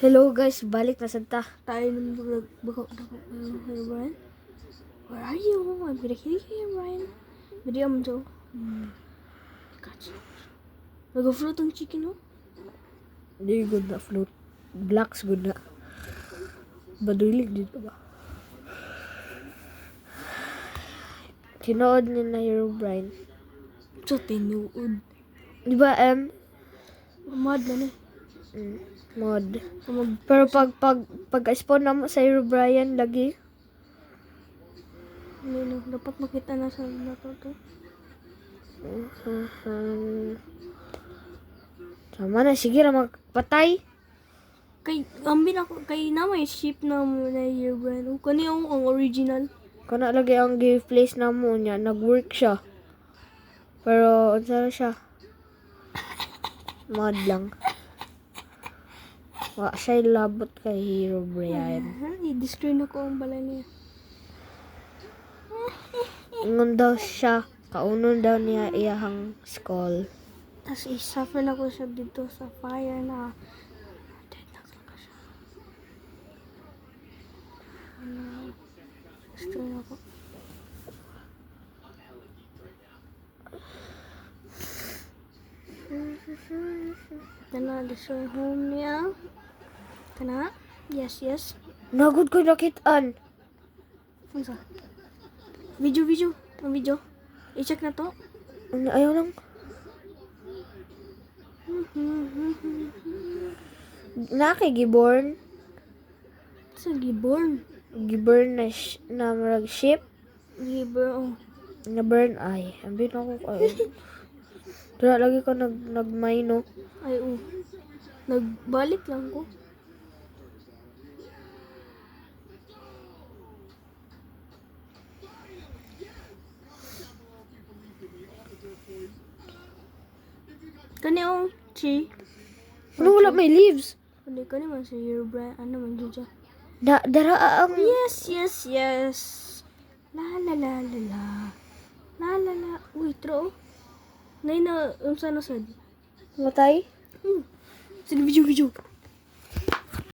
Hello guys, balik na santa. Tayo nung Brian. Where are you? I'm gonna kill you, Brian. Video mo to. Gotcha. Nag-float ang chicken, no? Hindi good na float. Blacks good na. Badulig dito ba? Tinood niya na Herobrine. So, tinuod. Di ba, Mad na mod. Pero pag-spawn na mo sa Herobrine lagi. Ano, dapat makita na sa nato to. Sama na, sige na magpatay. Kay, ambin ako, kay na may ship na mo na year, Brian. Kani ang original. Kana lagi ang give place na mo niya, nag-work siya. Pero, ano siya? Mod lang. Wa siya labot kay Herobrine. I-destroy na ko ang balay niya. Ingon daw siya, kaunon daw niya iyahang skull. Tapos i-suffer na ko siya dito sa fire na. Dead na talaga siya. Destroy na ko. Kana, destroy home niya. Kana? Yes, yes. Nagod ko nakitaan. Ano sa? Video. Ang video. I-check na to. Ayaw lang. Giborn. Sa giborn. Giborn na marag ship. Giborn, oh. Na-burn ay. Ambi na ako ay. Dura lagi ko nagmayno. Ay, oh. Nagbalik lang ko. Kani ang chi. Ano wala may leaves? Kani man sa Herobrine. Ano man dyan siya? Dara ang... Yes. La. Uy, tro. Nay na, unsa na sad? Matay? Sige, video.